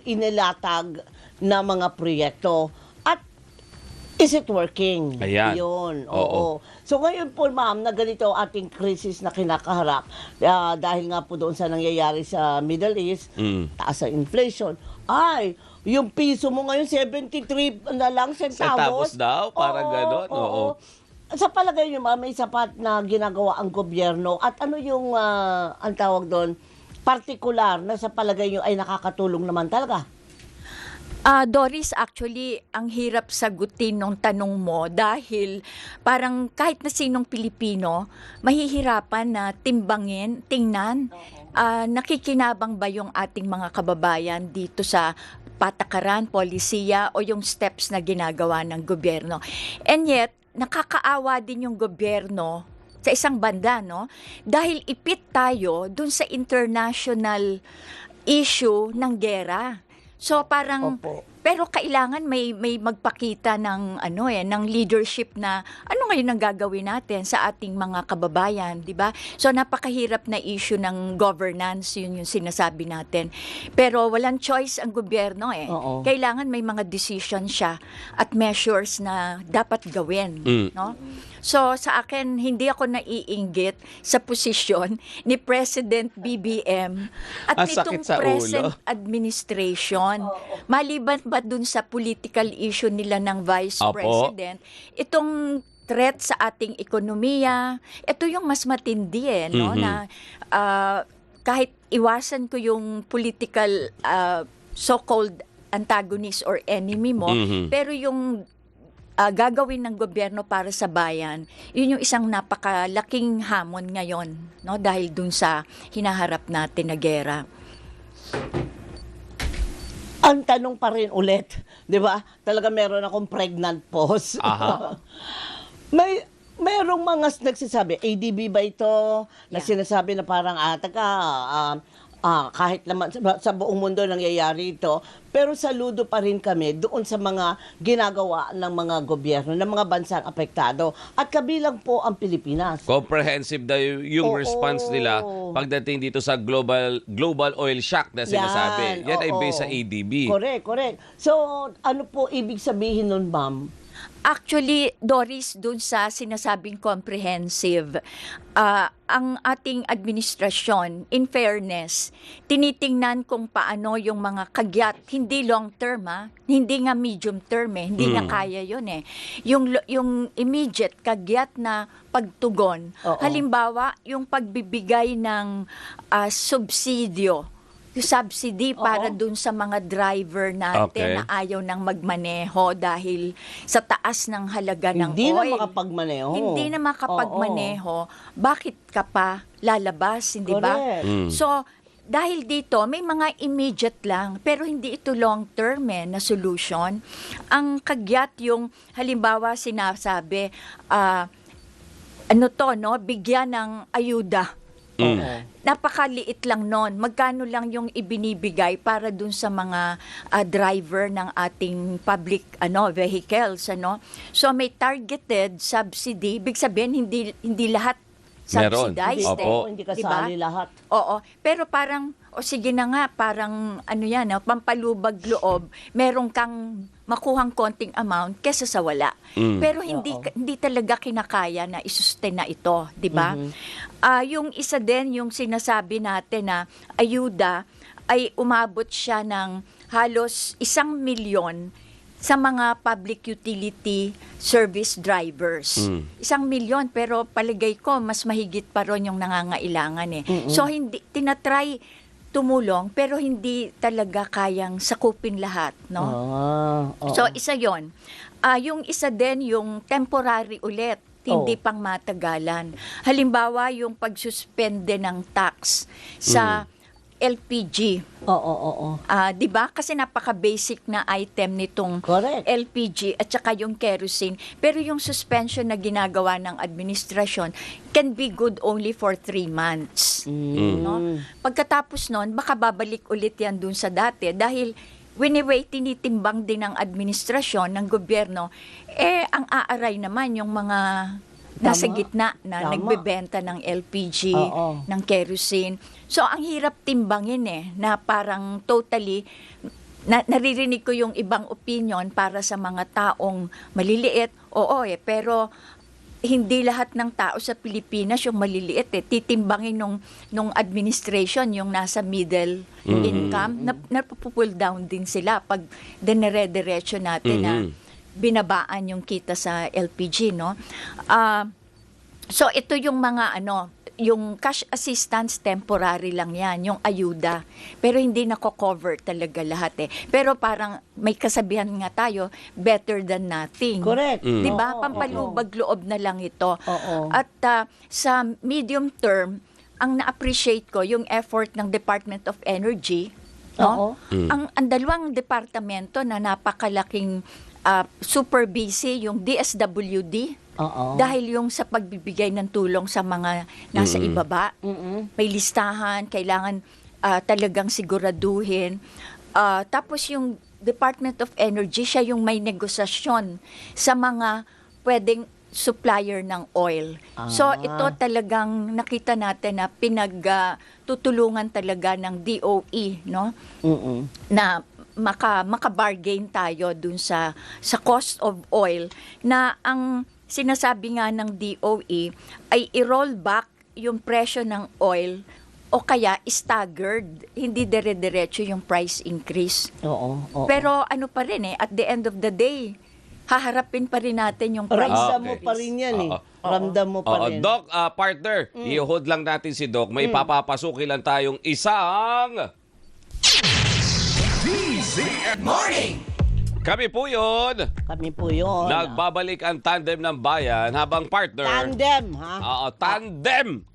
inilatag na mga proyekto at is it working? Ayan. Yun, Oo. oo. So ngayon po ma'am, na ganito ang ating crisis na kinakaharap dahil nga po doon sa nangyayari sa Middle East, taas ang inflation. Ay, yung piso mo ngayon 73 na lang Centavos daw, parang ganon. Oo. Sa palagay niyo ma'am, may sapat na ginagawa ang gobyerno at ano yung ang tawag doon, partikular na sa palagay niyo ay nakakatulong naman talaga? Doris, actually, ang hirap sagutin nung tanong mo dahil parang kahit na sinong Pilipino, mahihirapan na timbangin, tingnan, nakikinabang ba yung ating mga kababayan dito sa patakaran, polisiya o yung steps na ginagawa ng gobyerno. And yet, nakakaawa din yung gobyerno sa isang banda, no? Dahil ipit tayo dun sa international issue ng gera. So parang Opo. pero kailangan may magpakita ng ng leadership na ano ngayon ang gagawin natin sa ating mga kababayan, 'di ba? So napakahirap na issue ng governance, yun yung sinasabi natin. Pero walang choice ang gobyerno eh. Oo. Kailangan may mga decision siya at measures na dapat gawin, no? So sa akin hindi ako naiinggit sa posisyon ni President BBM at Ang sakit nitong sa present ulo. administration. Maliban ba dun sa political issue nila ng Vice Opo. President, itong threat sa ating ekonomiya, ito yung mas matindi no? Na kahit iwasan ko yung political so-called antagonist or enemy mo, pero yung gagawin ng gobyerno para sa bayan, yun yung isang napakalaking hamon ngayon, no? Dahil dun sa hinaharap natin na gera. Ang tanong pa rin ulit, 'di ba? Talaga meron akong pregnant pause. Aha. Merong mga nagsasabi, ADB ba ito? Na Yeah. sinasabi na parang kahit naman sa buong mundo nangyayari ito, pero saludo pa rin kami doon sa mga ginagawa ng mga gobyerno, ng mga bansang apektado. At kabilang po ang Pilipinas. Comprehensive daw yung Oo. response nila pagdating dito sa global oil shock na sinasabi. Yan ay oo. based sa ADB. Correct. So, ano po ibig sabihin nun, ma'am? Actually, Doris, dun sa sinasabing comprehensive, ang ating administrasyon, in fairness, tinitingnan kung paano yung mga kagyat, hindi long term, hindi nga medium term, hindi nga kaya yun Yung immediate kagyat na pagtugon, Oo. halimbawa, yung pagbibigay ng subsidio, yung subsidy para dun sa mga driver Okay. natin na ayaw nang magmaneho dahil sa taas ng halaga ng Hindi na oil. makapagmaneho. Hindi na makapagmaneho. Bakit ka pa lalabas, hindi ba? Correct. So, dahil dito, may mga immediate lang, pero hindi ito long-term na solution. Ang kagyat yung, halimbawa, sinasabi, bigyan ng ayuda. Napakaliit lang nun. Magkano lang yung ibinibigay para dun sa mga driver ng ating public vehicles, So may targeted subsidy, ibig sabihin hindi lahat Meron. subsidized. Opo. Hindi Diba? kasali lahat. Oo, pero parang sige na nga, parang pampalubag loob, meron kang makuhang konting amount kesa sa wala. Pero hindi talaga kinakaya na isustain na ito, 'di ba? Yung isa din yung sinasabi natin na ayuda ay umabot siya ng halos 1,000,000 sa mga public utility service drivers. 1,000,000, pero palagay ko mas mahigit pa ron yung nangangailangan So hindi tinatry tumulong pero hindi talaga kayang sakupin lahat, no? Oo. So isa 'yon. Yung isa din yung temporary ulit, hindi pang matagalan. Halimbawa yung pagsuspende ng tax sa LPG. Oo. 'Di ba? Kasi napaka-basic na item nitong Correct. LPG at saka yung kerosene. Pero yung suspension na ginagawa ng administrasyon can be good only for 3 months. No? Pagkatapos nun, baka babalik ulit yan dun sa dati dahil tinitimbang din ng administrasyon, ng gobyerno, ang aaray naman yung mga nasa Tama. gitna na Tama. nagbebenta ng LPG, Oo. ng kerosene. So, ang hirap timbangin na parang totally, naririnig ko yung ibang opinion para sa mga taong maliliit. Oo pero hindi lahat ng tao sa Pilipinas yung maliliit titimbangin nung administration yung nasa middle income, napupull down din sila pag dinere-diretso natin na binabaan yung kita sa LPG, no? So ito yung mga yung cash assistance temporary lang yan, yung ayuda. Pero hindi nako-cover talaga lahat Pero parang may kasabihan nga tayo, better than nothing. Correct. 'Di ba? Oo, Pampalubag-loob na lang ito. Oo. At sa medium term, ang na-appreciate ko yung effort ng Department of Energy, no? Ang dalawang departamento na napakalaking super busy, yung DSWD, Oo. dahil yung sa pagbibigay ng tulong sa mga nasa ibaba, may listahan, kailangan talagang siguraduhin. Tapos yung Department of Energy, siya yung may negosasyon sa mga pwedeng supplier ng oil. So ito talagang nakita natin na pinagtutulungan talaga ng DOE, no? Na maka-bargain tayo dun sa cost of oil, na ang sinasabi nga ng DOE ay i-roll back yung presyo ng oil o kaya staggered, hindi dire-diretso yung price increase. Oo. Pero ano pa rin at the end of the day, haharapin pa rin natin yung price Ramdam mo increase. pa rin yan Oo. Ramdam mo pa rin. Doc, partner, i-hold lang natin si Doc. May papapasukin lang tayong isang... Kami po yun. Kami po yun. Nagbabalik ang tandem ng bayan habang partner... Tandem, ha? Oo, tandem!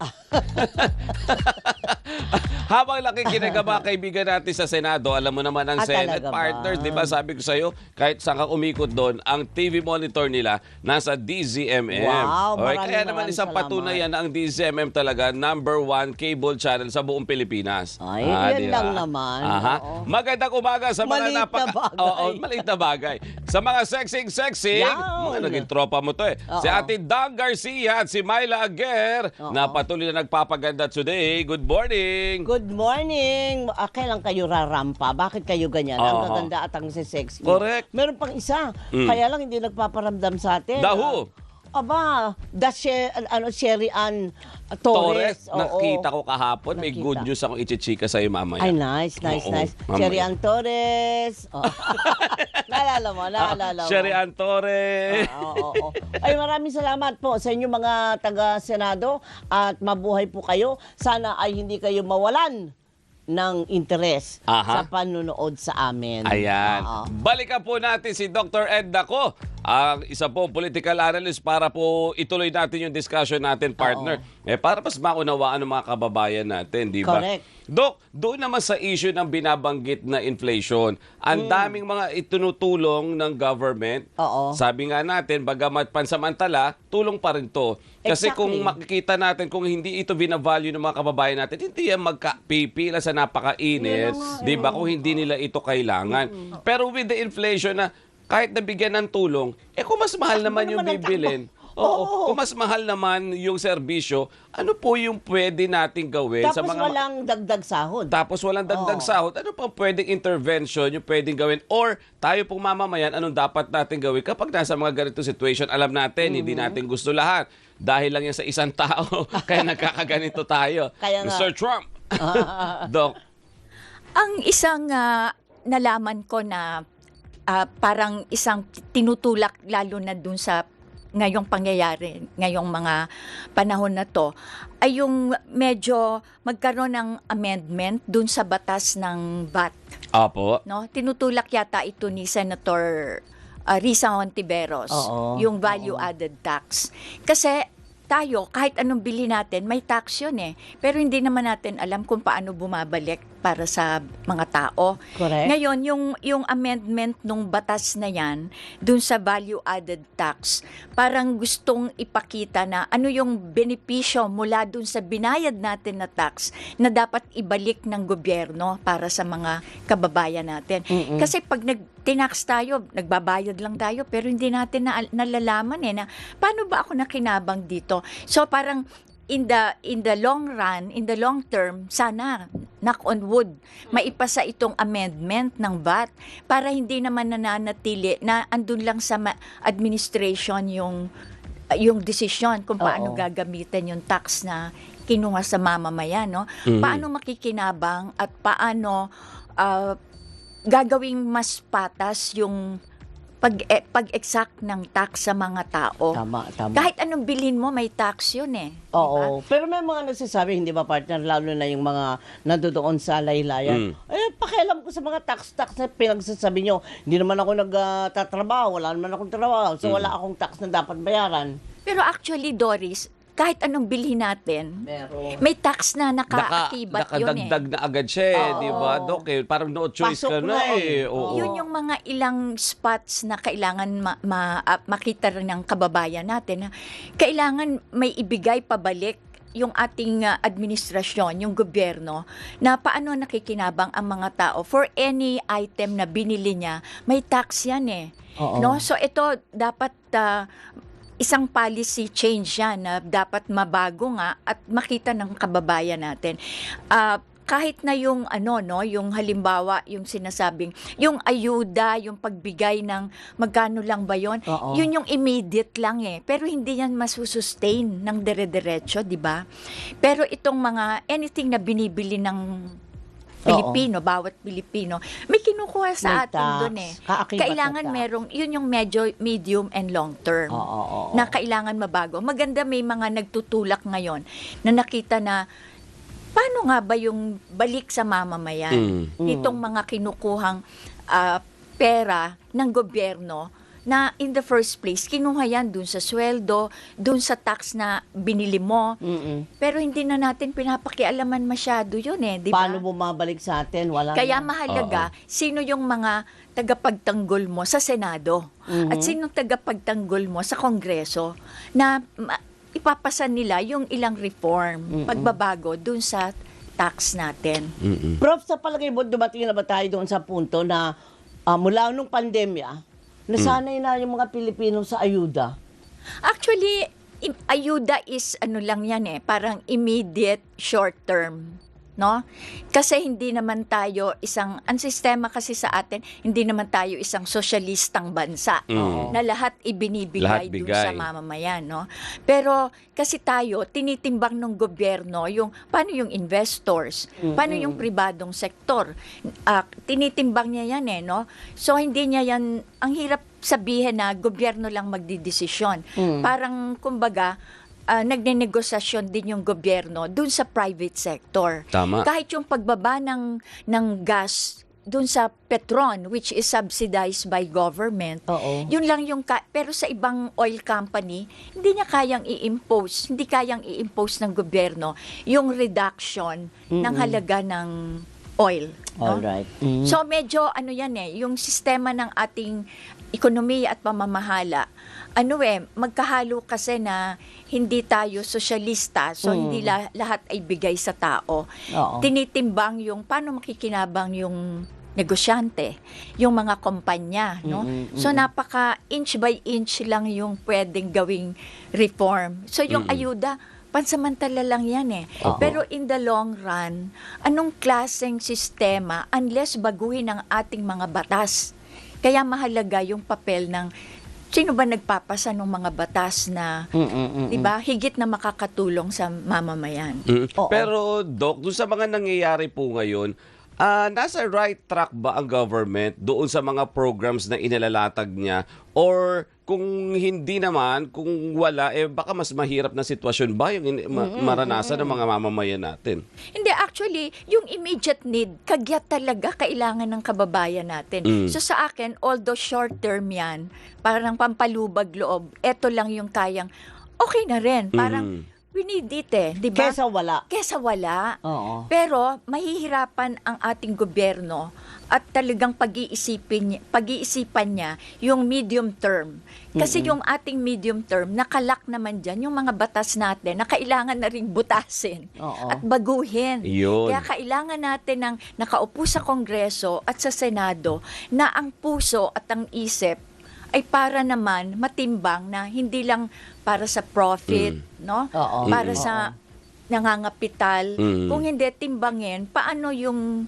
Habang nakikinig ang mga kaibigan natin sa Senado, alam mo naman ang Senate talaga ba? partners, di ba? Sabi ko sa'yo, kahit saan ka umikot doon, ang TV monitor nila nasa DZMM. Wow, Okay, maraming kaya naman isang salamat. patunayan na ang DZMM talaga #1 cable channel sa buong Pilipinas. Ay, yan di ba? lang naman. Aha. Oo. Magandang umaga sa mga Maliit na bagay. Oo, maliit na bagay. Sa mga sexy, Yawn. mga naging tropa mo to Si Oo. Ate Dang Garcia at si Myla Aguer Oo. na patuloy na nagpapaganda today. Good morning! Good morning. Kailan kayo rarampa? Bakit kayo ganyan? Oo. Ang gaganda at ang sexy. Correct. Meron pang isa. Kaya lang hindi nagpaparamdam sa atin. Dahu. Aba, Sherry Ann Torres, Torres. Oo. nakita ko kahapon. May Nakita. good news akong ichichika sa'yo mamaya. Ay, nice. Oo, mamaya. Sherry Ann Torres. Oh. Naalala mo. Sherry Ann Torres. Oo. Ay, maraming salamat po sa inyo mga taga-Senado at mabuhay po kayo. Sana ay hindi kayo mawalan ng interes Aha. sa panunood sa amin. Ayan. Oo. Balikan po natin si Dr. Ed Daco, ang isa pong political analyst, para po ituloy natin yung discussion natin, partner. Para mas maunawaan ng mga kababayan natin, di ba? Correct. Doc, doon naman sa issue ng binabanggit na inflation, ang daming mga itinutulong ng government. Oo. Sabi nga natin, bagamat pansamantala, tulong pa rin to. Kasi Exactly. kung makikita natin, kung hindi ito binavalue ng mga kababayan natin, hindi yan magkapipila sa napakainit, Yan nga, di ba? Kung hindi nila ito kailangan. Pero with the inflation na kahit nabigyan ng tulong, kung mas mahal naman yung naman ang bibilin, Oo. kung mas mahal naman yung serbisyo, ano po yung pwede nating gawin Tapos sa mga... walang dagdag sahod. Tapos walang dagdag sahod. Ano pang pwedeng intervention yung pwedeng gawin? Or tayo pong mamamayan, anong dapat natin gawin kapag nasa mga ganito situation? Alam natin, hindi natin gusto lahat. Dahil lang yan sa isang tao, kaya nagkakaganito tayo. Kaya nga. Mr. Trump. Doc. Ang isang nalaman ko na parang isang tinutulak lalo na dun sa ngayong pangyayari, ngayong mga panahon na to, ay yung medyo magkaroon ng amendment dun sa batas ng VAT. Apo. No? Tinutulak yata ito ni Senator Risa Hontiveros, Oo. yung value-added tax. Kasi tayo, kahit anong bili natin, may tax yun Pero hindi naman natin alam kung paano bumabalik para sa mga tao. Correct. Ngayon, yung amendment nung batas na yan, dun sa value-added tax, parang gustong ipakita na ano yung benepisyo mula dun sa binayad natin na tax na dapat ibalik ng gobyerno para sa mga kababayan natin. Kasi pag tinax tayo, nagbabayad lang tayo, pero hindi natin nalalaman na paano ba ako nakinabang dito? So parang in the long run, in the long term, sana, knock on wood, maipasa itong amendment ng VAT para hindi naman nananatili na andun lang sa administration yung desisyon kung paano gagamitin yung tax na kinuha sa mamamayan, no? Paano makikinabang at paano gagawing mas patas yung pag-exact ng tax sa mga tao. Tama. Kahit anong bilhin mo, may tax yun eh. Oo. Pero may mga nagsasabi, hindi ba partner, lalo na yung mga nandoon sa laylayan. Pakialam ko sa mga tax na pinagsasabi nyo. Hindi naman ako nagtatrabaho, wala naman akong trabaho, so wala akong tax na dapat bayaran. Pero actually, Doris, kahit anong bilhin natin, Meron. may tax na nakaakibat yun eh. Nakadagdag na agad siya, di ba, Dok? Parang no choice Pasok ka na na eh. Oo. Yun yung mga ilang spots na kailangan makita rin ng kababayan natin. Na kailangan may ibigay pabalik yung ating administrasyon, yung gobyerno, na paano nakikinabang ang mga tao. For any item na binili niya, may tax yan eh. No? So ito dapat isang policy change yan na dapat mabago nga at makita ng kababayan natin. Kahit na yung yung halimbawa, yung sinasabing, yung ayuda, yung pagbigay ng magkano lang ba yon? Yun yung immediate lang eh. Pero hindi yan masusustain ng dire-diretso, di ba? Pero itong mga anything na binibili ng Pilipino, bawat Pilipino, may kinukuha sa atin doon eh. Kailangan merong, yun yung medium and long term na kailangan mabago. Maganda may mga nagtutulak ngayon na nakita na paano nga ba yung balik sa mamamayan itong mga kinukuhang pera ng gobyerno na in the first place, kinuha yan dun sa sweldo, dun sa tax na binili mo. Pero hindi na natin pinapakialaman masyado yun eh, di ba? Paano bumabalik sa atin? Wala Kaya na. mahalaga, sino yung mga tagapagtanggol mo sa Senado at sinong tagapagtanggol mo sa Kongreso na ipapasa nila yung ilang reform, pagbabago dun sa tax natin. Prof, sa palagay mo, dumating na ba tayo doon sa punto na mula nung pandemya, nasanay na yung mga Pilipino sa ayuda? Actually, ayuda is ano lang yan eh, parang immediate short term. No? Kasi hindi naman tayo ang sistema kasi sa atin, hindi naman tayo isang sosyalistang bansa na lahat ibinibigay dun sa mamamayan, no? Pero kasi tayo, tinitimbang ng gobyerno yung paano yung investors, paano yung pribadong sektor. Tinitimbang niya yan eh, no? So hindi niya yan, ang hirap sabihin na gobyerno lang magdidesisyon. Parang kumbaga, nagnenegosasyon din yung gobyerno dun sa private sector. Tama. Kahit yung pagbaba ng gas dun sa Petron, which is subsidized by government, yun lang yung pero sa ibang oil company, hindi niya kayang i-impose, hindi kayang i-impose ng gobyerno yung reduction ng halaga ng oil. No? Alright. So medyo yan yung sistema ng ating ekonomiya at pamamahala, magkahalo kasi na hindi tayo sosyalista, so hindi lahat ay bigay sa tao. Tinitimbang yung paano makikinabang yung negosyante, yung mga kumpanya, no? So napaka inch by inch lang yung pwedeng gawing reform. So yung ayuda, pansamantala lang yan eh. Pero in the long run, anong klaseng sistema unless baguhin ang ating mga batas? Kaya mahalaga yung papel ng sino ba nagpapasa ng mga batas na, di ba, higit na makakatulong sa mamamayan. Pero, Doc, doon sa mga nangyayari po ngayon, nasa right track ba ang government doon sa mga programs na inalalatag niya? Or kung hindi naman, kung wala, baka mas mahirap na sitwasyon ba yung maranasan ng mga mamamayan natin? Hindi, actually, yung immediate need, kagyat talaga kailangan ng kababayan natin. So sa akin, although short term yan, parang pampalubag loob, eto lang yung kayang, okay na rin. Parang, We need it di ba? Kesa wala. Kesa wala. Oo. Pero mahihirapan ang ating gobyerno at talagang pag-iisipan niya yung medium term. Kasi yung ating medium term, nakalak naman dyan yung mga batas natin na kailangan na ring butasin Oo. at baguhin. Yun. Kaya kailangan natin ng nakaupo sa Kongreso at sa Senado na ang puso at ang isip ay para naman matimbang na hindi lang para sa profit, no? Oo. Para sa nangangapital. Kung hindi timbangin, paano yung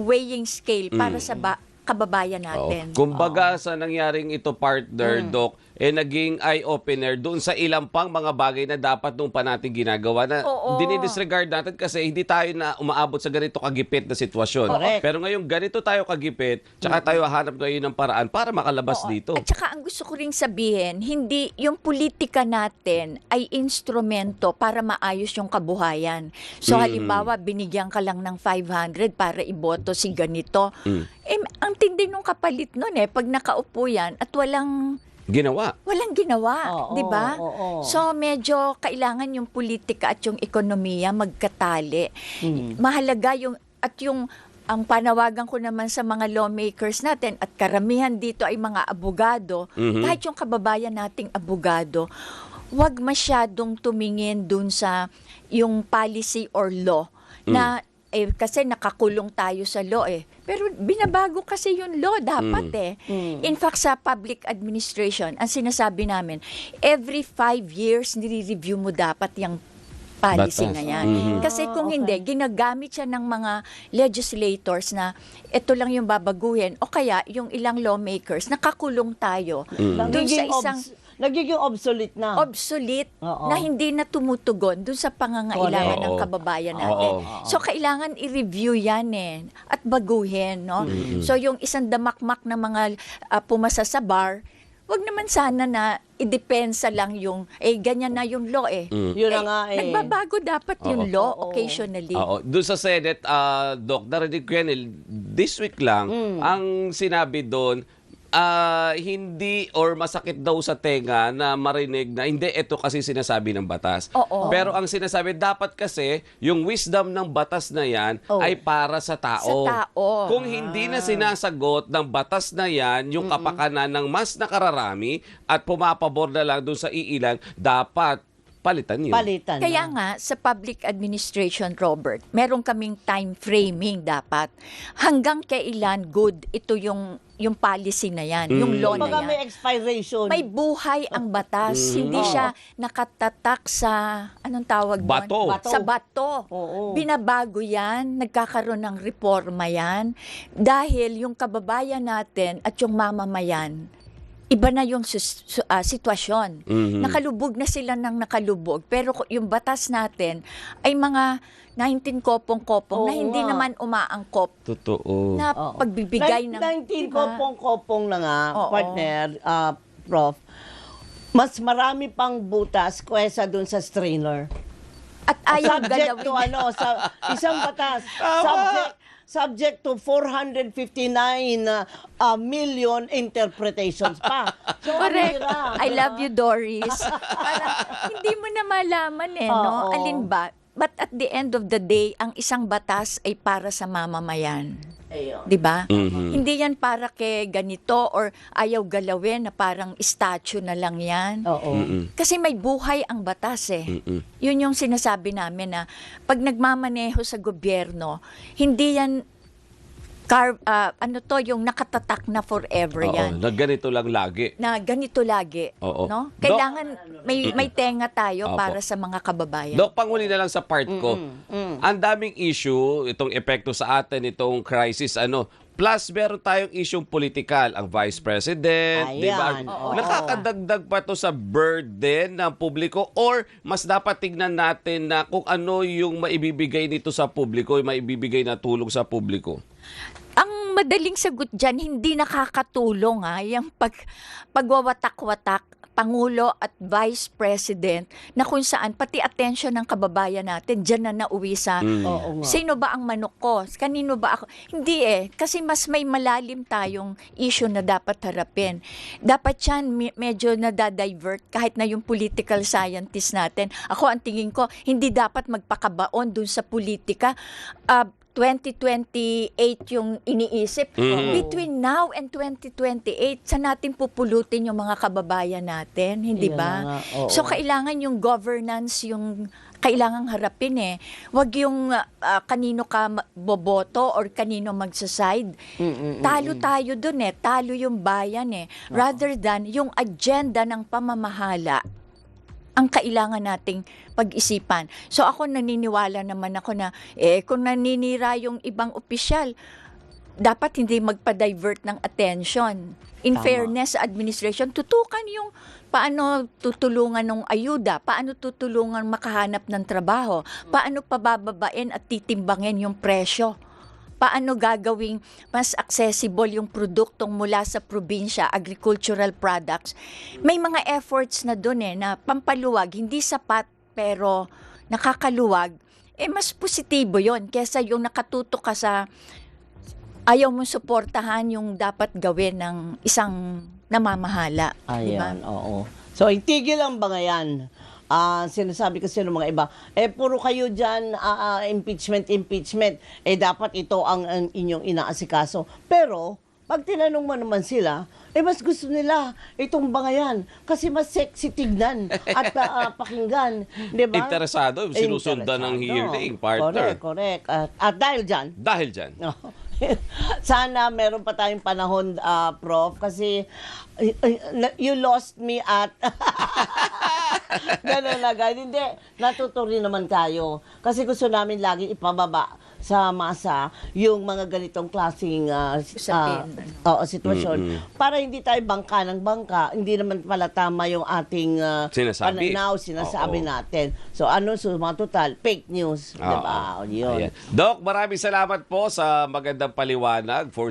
weighing scale para sa kababayan natin? Kumbaga sa nangyaring ito, partner, Doc, naging eye-opener doon sa ilang pang mga bagay na dapat nung pa natin ginagawa na Oo. dinidisregard natin kasi hindi tayo na umaabot sa ganito kagipit na sitwasyon. Correct. Pero ngayon ganito tayo kagipit, tsaka tayo hahanap ngayon ng paraan para makalabas dito. At saka ang gusto ko ring sabihin, hindi yung politika natin ay instrumento para maayos yung kabuhayan. So halimbawa, binigyan ka lang ng 500 para iboto si ganito. Ang tindi nung kapalit nun pag nakaupo yan at walang ginawa, Oo, 'di ba? oo. So medyo kailangan yung politika at yung ekonomiya magkatali. Mahalaga yung ang panawagan ko naman sa mga lawmakers natin at karamihan dito ay mga abogado, kahit yung kababayan nating abogado, wag masyadong tumingin dun sa yung policy or law na kasi nakakulong tayo sa law Pero binabago kasi yung law dapat In fact, sa public administration, ang sinasabi namin, every 5 years, nire-review mo dapat yung policy Batas. na yan. Kasi kung hindi, ginagamit siya ng mga legislators na ito lang yung babaguhin o kaya yung ilang lawmakers, nakakulong tayo doon sa isang Nagiging obsolete na. obsolete Oo. na hindi na tumutugon dun sa pangangailangan Correct. ng Oo. kababayan natin. Oo. So, kailangan i-review yan at baguhin, no? So, yung isang damakmak na mga pumasa sa bar, wag naman sana na idepensa lang yung, ganyan na yung law Yun na nga Nagbabago dapat yung law Oo. occasionally. Oo. Doon sa Senate, Doc, narinig ko yan, this week lang, ang sinabi doon, hindi or masakit daw sa tenga na marinig na hindi, ito kasi sinasabi ng batas. Oo. Pero ang sinasabi, dapat kasi yung wisdom ng batas na yan ay para sa tao. Sa tao. Kung hindi na sinasagot ng batas na yan yung kapakanan ng mas nakararami at pumapabor na lang doon sa iilan, dapat palitan yun. Palitan Kaya na. nga, sa public administration, Robert, meron kaming time framing dapat. Hanggang kailan good ito yung policy na yan, yung law na Kumbaga yan. may expiration. May buhay ang batas. Hindi siya nakatatak sa, anong tawag doon? Bato. Sa bato. Oo. Binabago yan, nagkakaroon ng reforma yan. Dahil yung kababayan natin at yung mamamayan, iba na yung sitwasyon. Nakalubog na sila ng nakalubog. Pero yung batas natin ay mga 19 kopong-kopong na Oo hindi nga. naman umaangkop Totoo. na Oo. pagbibigay ng... 19 diba? kopong-kopong na nga, Oo. partner, Prof. Mas marami pang butas kaysa dun sa strainer. At ayaw Subject to galawin. isang batas. Subject to 459 million interpretations pa. So, ang Correct. hirap, I diba? love you, Doris. Parang hindi mo na malaman no? Oo. Alin ba? But at the end of the day, ang isang batas ay para sa mamamayan. Ayun. 'Di ba? Hindi yan para kay ganito or ayaw galawin na parang statue na lang yan. Oo. Kasi may buhay ang batas Yun yung sinasabi namin na pag nagmamaneho sa gobyerno, hindi yan yung nakatatak na forever yan. Na ganito lang lagi. Na ganito lagi, Oo. no? Kailangan may tenga tayo Opo. para sa mga kababayan. Dok, panghuli na lang sa part ko. Ang daming issue, itong epekto sa atin, itong crisis, plus meron tayong isyong politikal, ang Vice President, Ayan. di ba? Oo. Nakakadagdag pa to sa burden ng publiko or mas dapat tignan natin na kung ano yung maibibigay nito sa publiko, yung maibibigay na tulong sa publiko? Ang madaling sagot dyan, hindi nakakatulong yung pagwawatak-watak Pangulo at Vice President na kung saan pati atensyon ng kababayan natin dyan na nauwi sa Oo nga. sino ba ang manok ko? Kanino ba ako? Hindi kasi mas may malalim tayong issue na dapat harapin. Dapat yan medyo nadadivert kahit na yung political scientist natin. Ako ang tingin ko, hindi dapat magpakabaon dun sa politika. 2028 yung iniisip. Between now and 2028, sa natin pupulutin yung mga kababayan natin, hindi Yan ba? nga, oo. So, kailangan yung governance, yung kailangang harapin Wag yung kanino ka boboto or kanino magsaside. Talo tayo dun talo yung bayan Rather than yung agenda ng pamamahala ang kailangan nating pag-isipan. So ako naniniwala naman ako na kung naninira yung ibang opisyal, dapat hindi magpa-divert ng attention. In Tama. fairness sa administration, tutukan yung paano tutulungan ng ayuda, paano tutulungan makahanap ng trabaho, paano pabababain at titimbangin yung presyo. Paano gagawing mas accessible yung produktong mula sa probinsya, agricultural products. May mga efforts na doon na pampaluwag, hindi sapat pero nakakaluwag. Mas positibo yon kesa yung nakatutok ka sa ayaw mong suportahan yung dapat gawin ng isang namamahala. Ayan, oo. So, itigil ang bangayan. Sinasabi kasi ng mga iba, puro kayo dyan, impeachment. Dapat ito ang inyong inaasikaso. Pero, pag tinanong mo naman sila, mas gusto nila itong bangayan kasi mas sexy tignan at pakinggan. Diba? Interesado, sinusundan ng hearing, partner. Correct. At dahil dyan, Dahil dyan. sana meron pa tayong panahon, Prof, kasi you lost me at gano'n na ganun. Hindi, natuto rin naman tayo. Kasi gusto namin lagi ipababa sa masa yung mga ganitong klaseng sitwasyon. Para hindi tayo bangka ng bangka, hindi naman pala tama yung ating Sinasabi. pananaw, sinasabi Oo. natin. So ano, total, fake news. Diba? Yun. Ayan. Doc, maraming salamat po sa magandang paliwanag. For